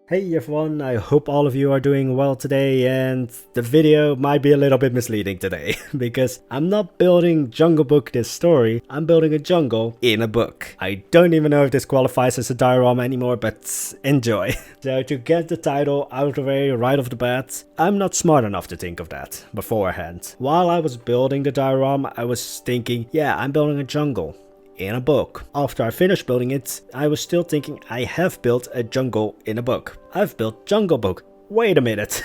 Hey everyone, I hope all of you are doing well today, and the video might be a little bit misleading today because I'm not building Jungle Book this story, I'm building a jungle in a book. I don't even know if this qualifies as a diorama anymore, but enjoy. So to get the title out of the way right off the bat, I'm not smart enough to think of that beforehand. While I was building the diorama, I was thinking, yeah, I'm building a jungle in a book. After I finished building it, I was still thinking I have built a jungle in a book. I've built Jungle Book. Wait a minute.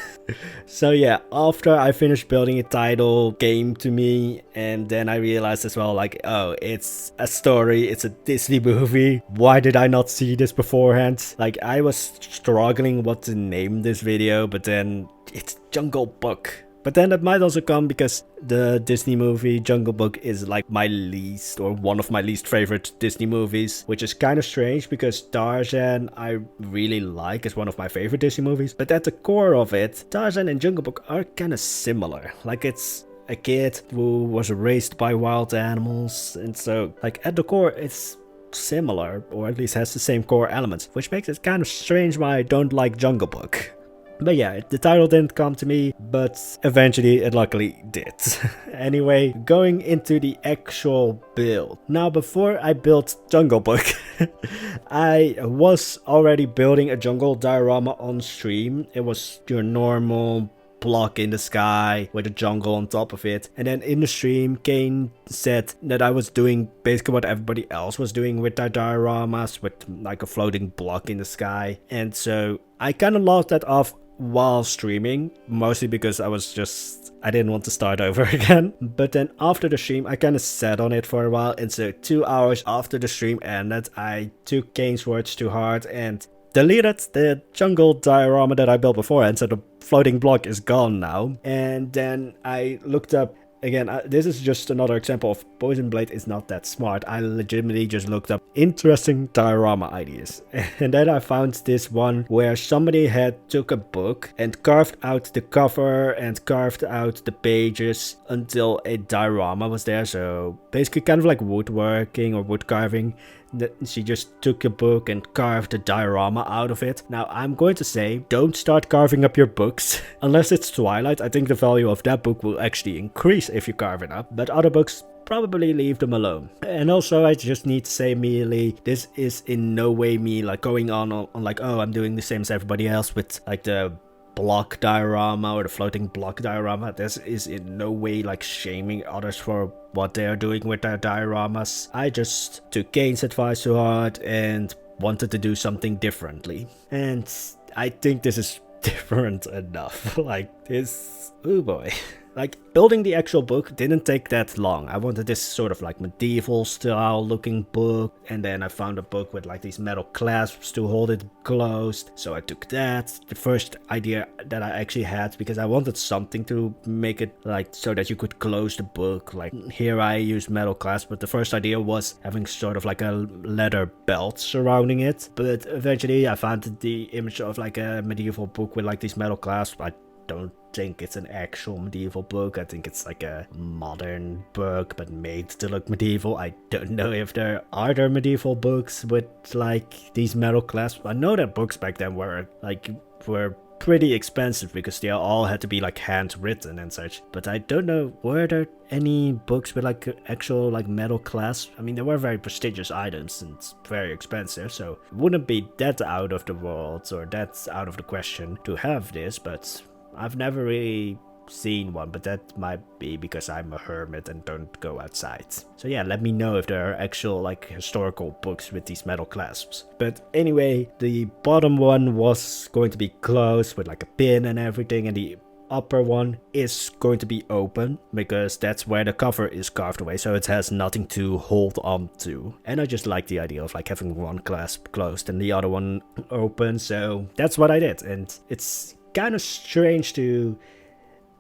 So yeah, after I finished building, a title came to me, and then I realized as well, like, oh, it's a story, it's a Disney movie. Why did I not see this beforehand? Like, I was struggling what to name this video, but then it's Jungle Book. But then that might also come because the Disney movie Jungle Book is like my least or one of my least favorite Disney movies, which is kind of strange because Tarzan I really like, is one of my favorite Disney movies. But at the core of it, Tarzan and Jungle Book are kind of similar. Like, it's a kid who was raised by wild animals, and so like at the core it's similar, or at least has the same core elements, which makes it kind of strange why I don't like Jungle Book. But yeah, the title didn't come to me, but eventually it luckily did. Anyway, going into the actual build. Now, before I built Jungle Book, I was already building a jungle diorama on stream. It was your normal block in the sky with a jungle on top of it, and then in the stream Kane said that I was doing basically what everybody else was doing with their dioramas, with like a floating block in the sky, and so I kind of lost that off while streaming, mostly because I didn't want to start over again. But then after the stream I kind of sat on it for a while, and so 2 hours after the stream ended I took Kane's words to heart and deleted the jungle diorama that I built before, and so the floating block is gone now. And then I looked up again, this is just another example of Poison Blade is not that smart. I legitimately just looked up interesting diorama ideas. And then I found this one where somebody had took a book and carved out the cover and carved out the pages until a diorama was there. So basically kind of like woodworking or wood carving. She just took a book and carved a diorama out of it. Now, I'm going to say, don't start carving up your books. Unless it's Twilight, I think the value of that book will actually increase if you carve it up. But other books, probably leave them alone. And also, I just need to say immediately, this is in no way me like going on like, oh, I'm doing the same as everybody else with like the block diorama or the floating block diorama. This is in no way like shaming others for what they are doing with their dioramas. I just took Kane's advice to heart and wanted to do something differently. And I think this is different enough. Like this, oh boy. Like, building the actual book didn't take that long. I wanted this sort of like medieval style looking book, and then I found a book with like these metal clasps to hold it closed, so I took that. The first idea that I actually had, because I wanted something to make it like so that you could close the book. Like here I used metal clasp, but the first idea was having sort of like a leather belt surrounding it. But eventually I found the image of like a medieval book with like these metal clasps. I don't think it's an actual medieval book. I think it's like a modern book but made to look medieval. I don't know if there are medieval books with like these metal clasps. I know that books back then were pretty expensive because they all had to be like handwritten and such, but I don't know, were there any books with like actual like metal clasps? I mean, they were very prestigious items and very expensive, so it wouldn't be that out of the world or that's out of the question to have this, but I've never really seen one, but that might be because I'm a hermit and don't go outside. So yeah, let me know if there are actual like historical books with these metal clasps. But anyway, the bottom one was going to be closed with like a pin and everything, and the upper one is going to be open because that's where the cover is carved away, so it has nothing to hold on to. And I just like the idea of like having one clasp closed and the other one open, so that's what I did. And it's kind of strange to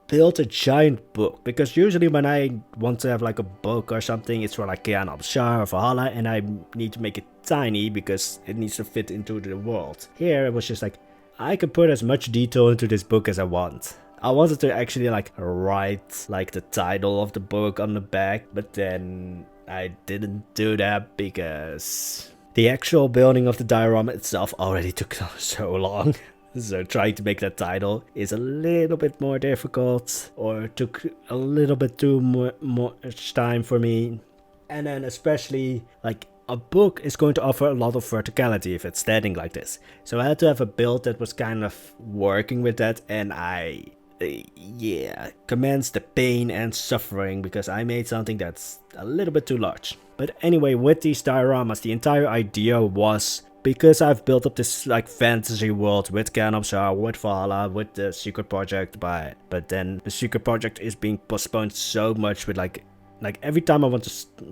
build a giant book, because usually when I want to have like a book or something, it's for like Kiana Shah or Valhalla, and I need to make it tiny because it needs to fit into the world. Here it was just like, I could put as much detail into this book as I want. I wanted to actually like write like the title of the book on the back, but then I didn't do that because The actual building of the diorama itself already took so long. So trying to make that title is a little bit more difficult, or took a little bit too much time for me. And then especially, like, a book is going to offer a lot of verticality if it's standing like this. So I had to have a build that was kind of working with that, and I commenced the pain and suffering because I made something that's a little bit too large. But anyway, with these dioramas, the entire idea was, because I've built up this like fantasy world with Canopsar, with Valhalla, with the secret project, but then the secret project is being postponed so much with like every time I want to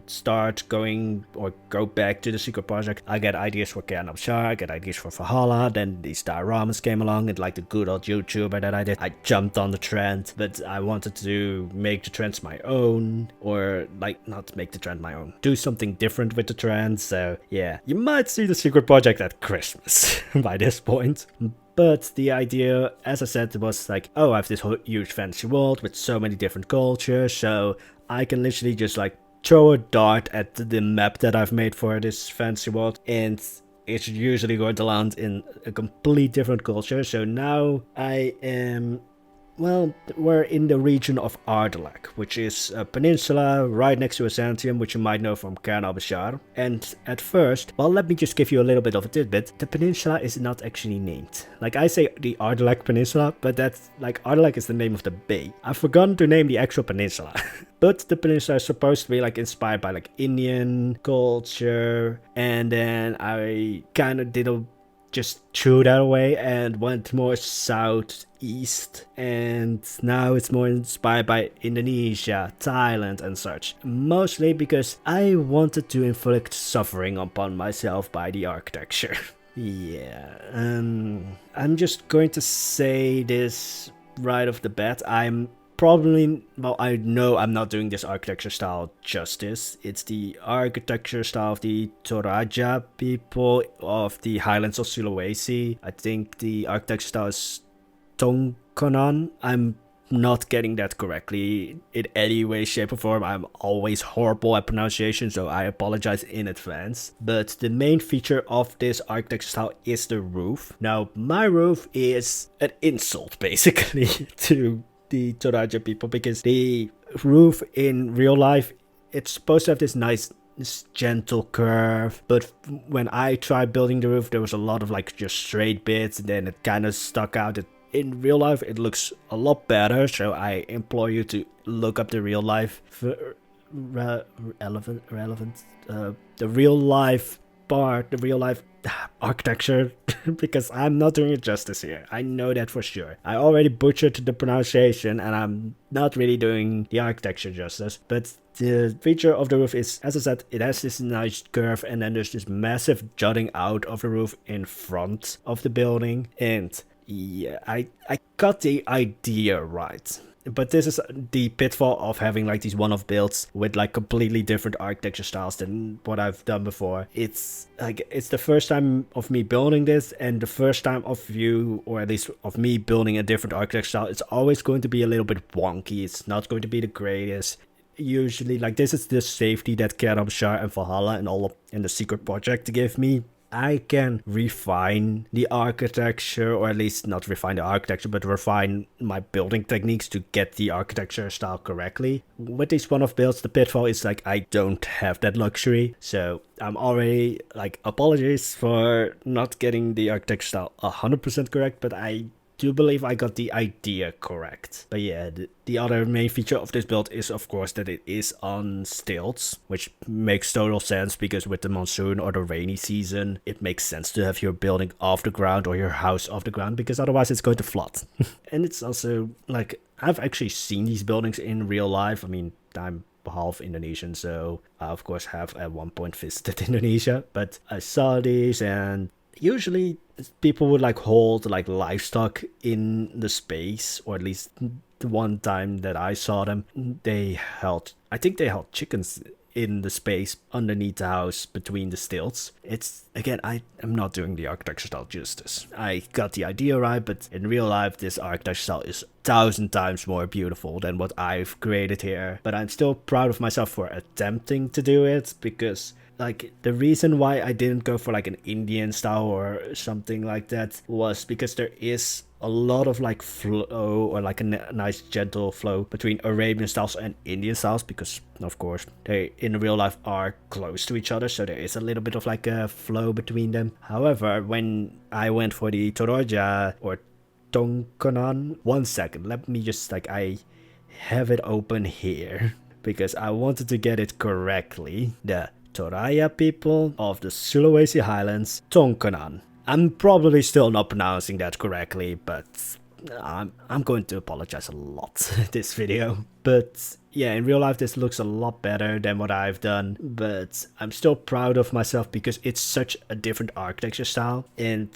start going or go back to the secret project, I get ideas for Canopsar, I get ideas for Valhalla, then these dioramas came along, and like the good old YouTuber that I did, I jumped on the trend, but I wanted to make the trends my own, or like not make the trend my own, do something different with the trend. So yeah, you might see the secret project at Christmas by this point. But the idea, as I said, was like, oh, I have this whole huge fantasy world with so many different cultures, so I can literally just like throw a dart at the map that I've made for this fantasy world, and it's usually going to land in a complete different culture. So now I am, well, we're in the region of Ardalag, which is a peninsula right next to Byzantium, which you might know from Bashar. And at first, well, let me just give you a little bit of a tidbit. The peninsula is not actually named. Like, I say the Ardalag Peninsula, but that's like, Ardalag is the name of the bay. I've forgotten to name the actual peninsula. But the peninsula is supposed to be like inspired by like Indian culture, and then I kind of just threw that away and went more southeast, and now it's more inspired by Indonesia, Thailand and such. Mostly because I wanted to inflict suffering upon myself by the architecture. Yeah, I'm just going to say this right off the bat. I know I'm not doing this architecture style justice. It's the architecture style of the Toraja people of the highlands of Sulawesi. I think the architecture style is Tongkonan. I'm not getting that correctly in any way, shape or form. I'm always horrible at pronunciation, so I apologize in advance. But the main feature of this architecture style is the roof. Now, my roof is an insult basically to the Toraja people, because the roof in real life, it's supposed to have this gentle curve, but when I tried building the roof, there was a lot of like just straight bits, and then it kind of stuck out. In real life it looks a lot better, so I implore you to look up the real life the real life part, the real life architecture, because I'm not doing it justice here. I know that for sure. I already butchered the pronunciation, and I'm not really doing the architecture justice. But the feature of the roof is, as I said, it has this nice curve, and then there's this massive jutting out of the roof in front of the building. And yeah, I got the idea right. But this is the pitfall of having like these one-off builds with like completely different architecture styles than what I've done before. It's like, it's the first time of me building this, and the first time of you, or at least of me, building a different architecture style. It's always going to be a little bit wonky. It's not going to be the greatest. Usually, like, this is the safety that Karamshar and Valhalla and the secret project give me. I can refine the architecture, or at least not refine the architecture, but refine my building techniques to get the architecture style correctly. With these one-off builds, the pitfall is like, I don't have that luxury, so I'm already like, apologies for not getting the architecture style 100% correct, but I do believe I got the idea correct. But yeah, the other main feature of this build is, of course, that it is on stilts, which makes total sense, because with the monsoon or the rainy season, it makes sense to have your building off the ground or your house off the ground, because otherwise it's going to flood. And it's also like, I've actually seen these buildings in real life. I mean, I'm half Indonesian, so I of course have at one point visited Indonesia, but I saw these, and usually people would like hold like livestock in the space, or at least the one time that I saw them, I think they held chickens in the space underneath the house between the stilts. It's, again, I am not doing the architecture style justice. I got the idea right, but in real life this architecture style is 1,000 times more beautiful than what I've created here. But I'm still proud of myself for attempting to do it, because like the reason why I didn't go for like an Indian style or something like that was because there is a lot of like flow, or like a nice gentle flow between Arabian styles and Indian styles, because of course they in real life are close to each other, so there is a little bit of like a flow between them. However, when I went for the Toroja or Tonkonan, one second, let me just like, I have it open here because I wanted to get it correctly. The Toraya people of the Sulawesi Highlands, Tonkonan. I'm probably still not pronouncing that correctly, but I'm going to apologize a lot in this video. But yeah, in real life this looks a lot better than what I've done, but I'm still proud of myself because it's such a different architecture style, and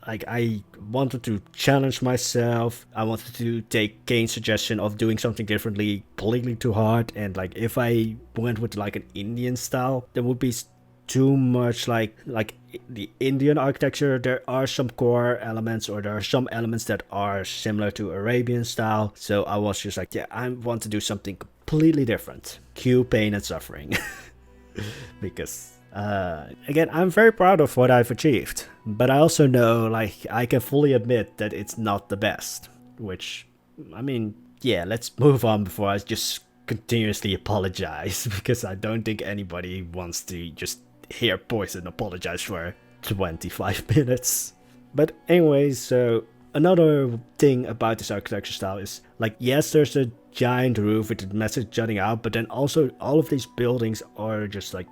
like I wanted to challenge myself. I wanted to take Kane's suggestion of doing something differently completely too hard, and like if I went with like an Indian style, there would be too much like the Indian architecture. There are some core elements, or there are some elements that are similar to Arabian style, so I was just like, yeah, I want to do something completely different. Cue pain and suffering. Because again, I'm very proud of what I've achieved, but I also know, like, I can fully admit that it's not the best, which, I mean, yeah, let's move on before I just continuously apologize, because I don't think anybody wants to just hear Poison apologize for 25 minutes. But anyways, so another thing about this architecture style is, like, yes, there's a giant roof with a massive jutting out, but then also all of these buildings are just like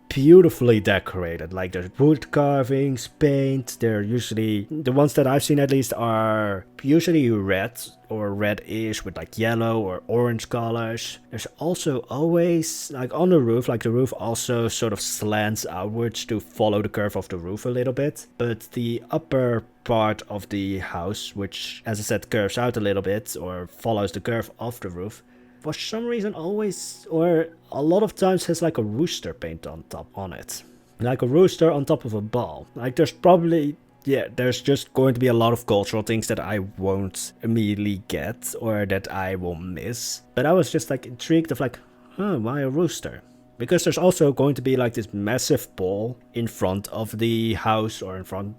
beautifully decorated. Like there's wood carvings, paint. They're usually, the ones that I've seen at least, are usually red or reddish with like yellow or orange colors. There's also always, like on the roof, like the roof also sort of slants outwards to follow the curve of the roof a little bit, but the upper part of the house, which as I said curves out a little bit or follows the curve of the roof, for some reason always, or a lot of times, has like a rooster paint on top on it. Like a rooster on top of a ball. Like there's probably, yeah, there's just going to be a lot of cultural things that I won't immediately get or that I will miss. But I was just like intrigued of like, huh, why a rooster? Because there's also going to be like this massive pole in front of the house, or in front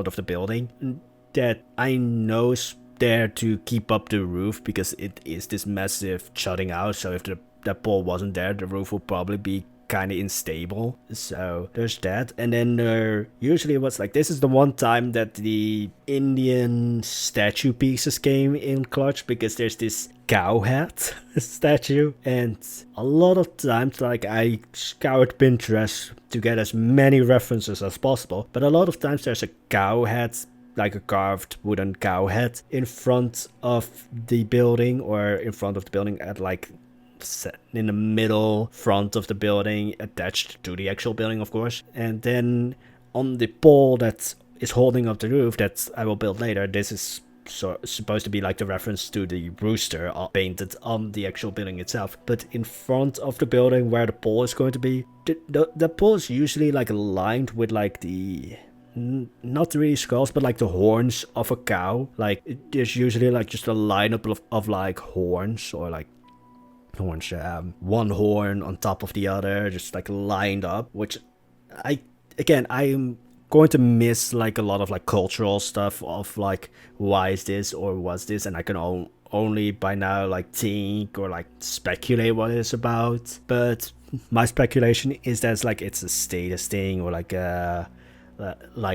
of the building, that I know is there to keep up the roof, because it is this massive jutting out. So if that pole wasn't there, the roof would probably be kind of unstable. So there's that. And then usually it was like, this is the one time that the Indian statue pieces came in clutch, because there's this cow hat statue, and a lot of times, like, I scoured Pinterest to get as many references as possible, but a lot of times there's a cow hat, like a carved wooden cow head, in front of the building, or in front of the building at like in the middle front of the building, attached to the actual building, of course. And then on the pole that is holding up the roof, that I will build later, this is supposed to be like the reference to the rooster painted on the actual building itself. But in front of the building where the pole is going to be, the pole is usually like lined with like the, not really skulls, but like the horns of a cow. Like there's usually like just a lineup of like horns, or like horns, one horn on top of the other, just like lined up, which I'm going to miss like a lot of like cultural stuff of like, why is this or what's this, and I can only by now like think or like speculate what it's about. But my speculation is that it's a status thing, or like a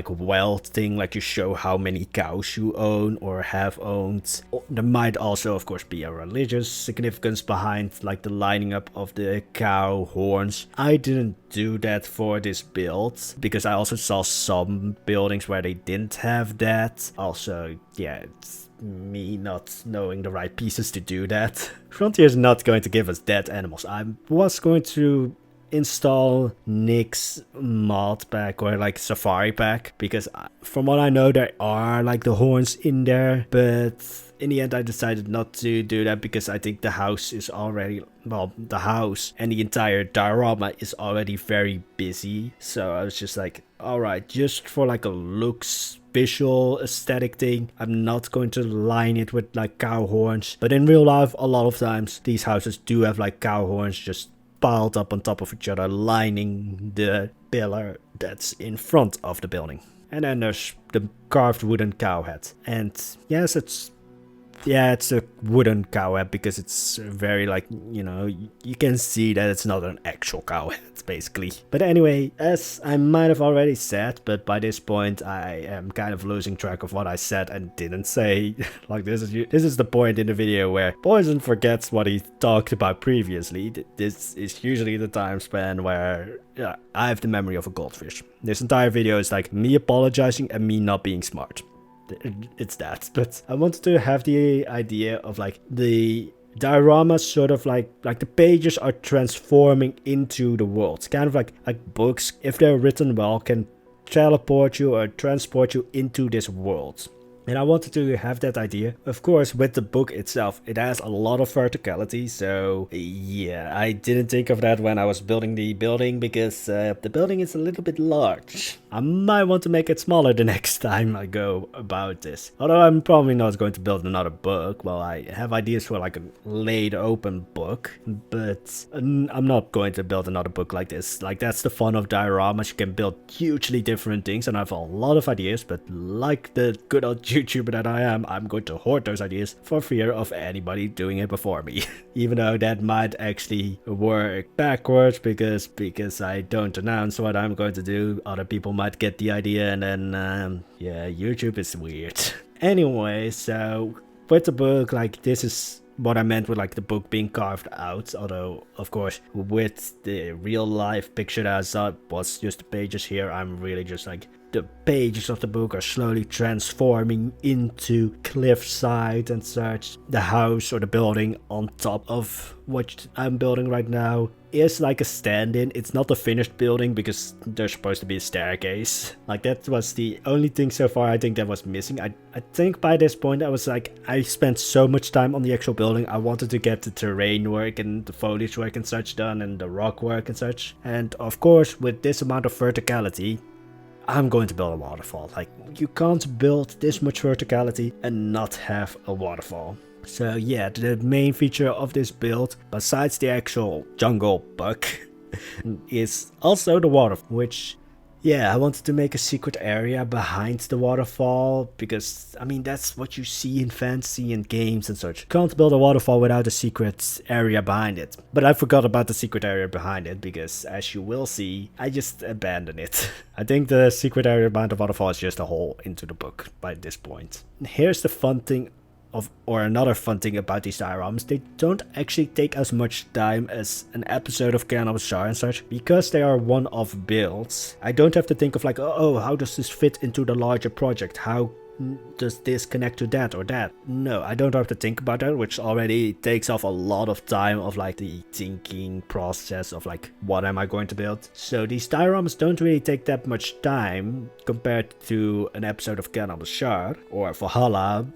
wealth thing, like you show how many cows you own or have owned. There might also of course be a religious significance behind like the lining up of the cow horns. I didn't do that for this build, because I also saw some buildings where they didn't have that. Also, yeah, it's me not knowing the right pieces to do that. Frontier is not going to give us dead animals. I was going to install Nick's mod pack, or like safari pack, because from what I know there are like the horns in there, but in the end I decided not to do that, because I think the house is already, well, the house and the entire diorama is already very busy. So I was just like, alright, just for like a looks visual aesthetic thing, I'm not going to line it with like cow horns. But in real life, a lot of times these houses do have like cow horns just piled up on top of each other, lining the pillar that's in front of the building. And then there's the carved wooden cow head. And yes, it's a wooden cow head because it's very like, you can see that it's not an actual cow head, basically. But anyway, as I might have already said, but by this point I am kind of losing track of what I said and didn't say. Like this is the point in the video where Poison forgets what he talked about previously. This is usually the time span where I have the memory of a goldfish. This entire video is like me apologizing and me not being smart. It's that. But I wanted to have the idea of like the diorama sort of like the pages are transforming into the world. Kind of like books, if they're written well, can teleport you or transport you into this world. And I wanted to have that idea. Of course, with the book itself, it has a lot of verticality. So yeah, I didn't think of that when I was building the building because the building is a little bit large. I might want to make it smaller the next time I go about this. Although I'm probably not going to build another book. Well, I have ideas for like a laid open book, but I'm not going to build another book like this. Like that's the fun of dioramas. You can build hugely different things and I have a lot of ideas, but like the good old YouTuber that I am, I'm going to hoard those ideas for fear of anybody doing it before me. Even though that might actually work backwards because I don't announce what I'm going to do. Other people might get the idea and then yeah, YouTube is weird. Anyway, so with the book, like this is what I meant with like the book being carved out. Although of course with the real life picture that I saw was just the pages here, I'm really just like the pages of the book are slowly transforming into cliffside and such. The house or the building on top of what I'm building right now is like a stand-in. It's not a finished building because there's supposed to be a staircase. Like that was the only thing so far I think that was missing. I think by this point I was like, I spent so much time on the actual building. I wanted to get the terrain work and the foliage work and such done and the rock work and such. And of course with this amount of verticality, I'm going to build a waterfall. Like you can't build this much verticality and not have a waterfall. So yeah, the main feature of this build, besides the actual jungle book, is also the waterfall, which yeah, I wanted to make a secret area behind the waterfall because, I mean, that's what you see in fantasy and games and such. You can't build a waterfall without a secret area behind it. But I forgot about the secret area behind it because, as you will see, I just abandoned it. I think the secret area behind the waterfall is just a hole into the book by this point. Here's the fun thing another fun thing about these dioramas, they don't actually take as much time as an episode of Cannibal Shar and such, because they are one-off builds. I don't have to think of like, oh, how does this fit into the larger project? How does this connect to that or that? No, I don't have to think about that, which already takes off a lot of time of like the thinking process of like, what am I going to build? So these dioramas don't really take that much time compared to an episode of Cannibal Shar or Valhalla.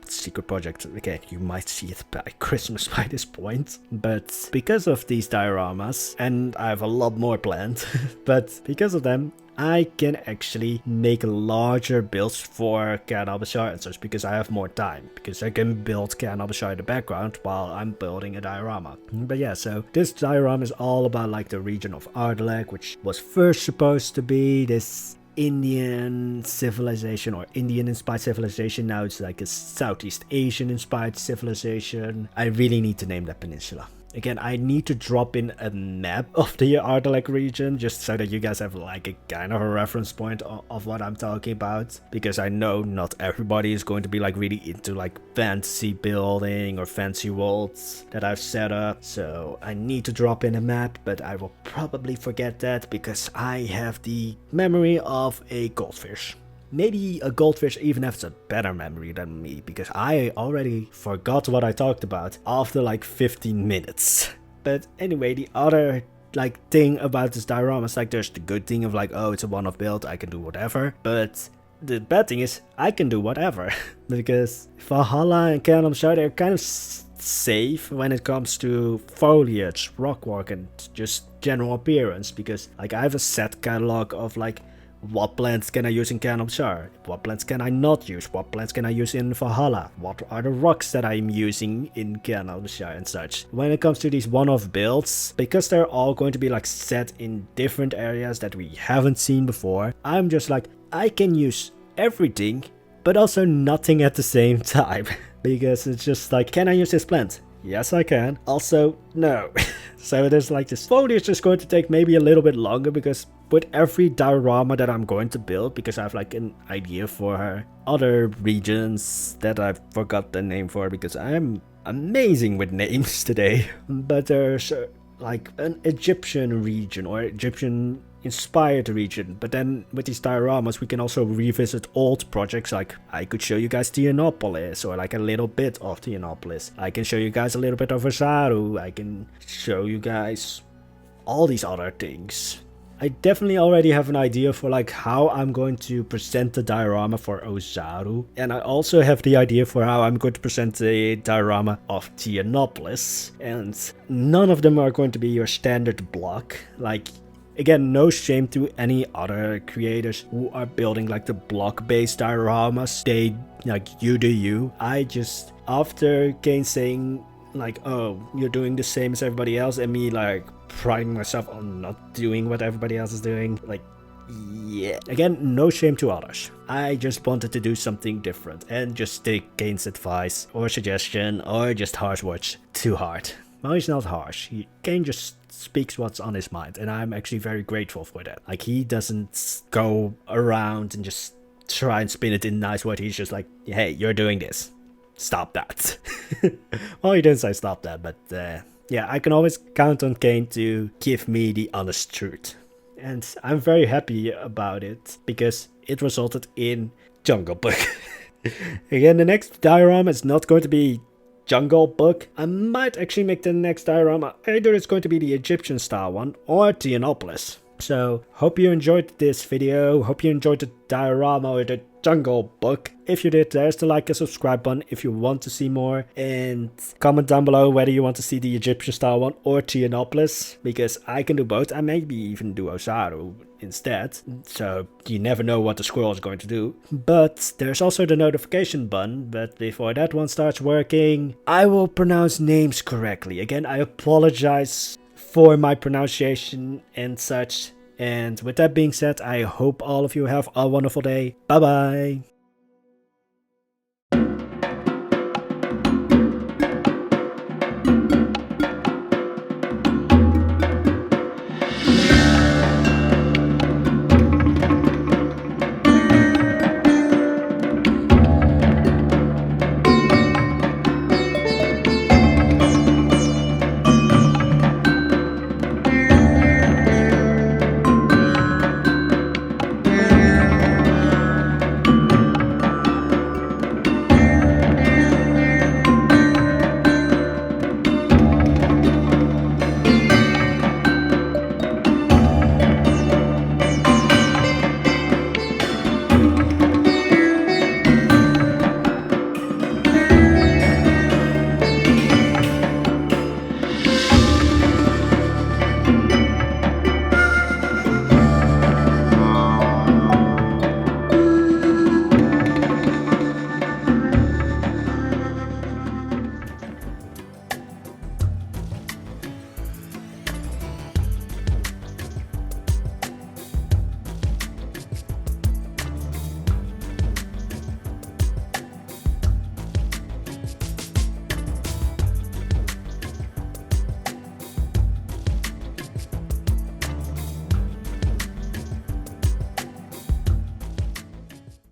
Secret project. Again, you might see it by Christmas by this point, but because of these dioramas, and I have a lot more planned, but because of them, I can actually make larger builds for Cannibal Shar and such because I have more time, because I can build Cannibal Shar in the background while I'm building a diorama. But yeah, so this diorama is all about like the region of Ardalek, which was first supposed to be this Indian civilization or Indian inspired civilization. Now it's like a Southeast Asian inspired civilization. I really need to name that peninsula. Again, I need to drop in a map of the Ardalek region just so that you guys have like a kind of a reference point of what I'm talking about, because I know not everybody is going to be like really into like fantasy building or fancy worlds that I've set up. So I need to drop in a map, but I will probably forget that because I have the memory of a goldfish. Maybe a goldfish even has a better memory than me, because I already forgot what I talked about after like 15 minutes. But anyway, the other like thing about this diorama is like there's the good thing of like, oh, it's a one-off build, I can do whatever. But the bad thing is I can do whatever because Valhalla and Cannibal Shar, they're kind of safe when it comes to foliage, rockwork, and just general appearance, because like I have a set catalog of like what plants can I use in Canon Shar? What plants can I not use? What plants can I use in Valhalla? What are the rocks that I'm using in Canon Shar and such? When it comes to these one-off builds, because they're all going to be like set in different areas that we haven't seen before, I'm just like, I can use everything, but also nothing at the same time. Because it's just like, can I use this plant? Yes, I can. Also, no. So there's like this foliage is going to take maybe a little bit longer, because with every diorama that I'm going to build, because I have like an idea for other regions that I forgot the name for, because I'm amazing with names today. But there's like an Egyptian region or Egyptian inspired region, but then with these dioramas we can also revisit old projects. Like I could show you guys Tianopolis, or like a little bit of Tianopolis. I can show you guys a little bit of Ozaru. I can show you guys all these other things. I definitely already have an idea for like how I'm going to present the diorama for Ozaru, and I also have the idea for how I'm going to present the diorama of Tianopolis, and none of them are going to be your standard block. Like, again, no shame to any other creators who are building like the block-based dioramas. They, like, you do you. I just, after Kane saying like, oh, you're doing the same as everybody else, and me like priding myself on not doing what everybody else is doing, like, yeah. Again, no shame to others. I just wanted to do something different and just take Kane's advice or suggestion or just harsh words too hard. Well, he's not harsh. Kane just speaks what's on his mind, and I'm actually very grateful for that. Like, he doesn't go around and just try and spin it in nice words. He's just like, hey, you're doing this. Stop that. Well, he didn't say stop that, but yeah, I can always count on Kane to give me the honest truth. And I'm very happy about it, because it resulted in Jungle Book. Again, the next diorama is not going to be Jungle Book. I might actually make the next diorama, either it's going to be the Egyptian style one or Tianopolis. So, hope you enjoyed this video, hope you enjoyed the diorama or the Jungle Book. If you did, there's the like and subscribe button if you want to see more, and comment down below whether you want to see the Egyptian style one or Tianopolis, because I can do both. I maybe even do Ozaru instead, so you never know what the squirrel is going to do. But there's also the notification button, but before that one starts working, I will pronounce names correctly. Again, I apologize for my pronunciation and such. And with that being said, I hope all of you have a wonderful day. Bye bye.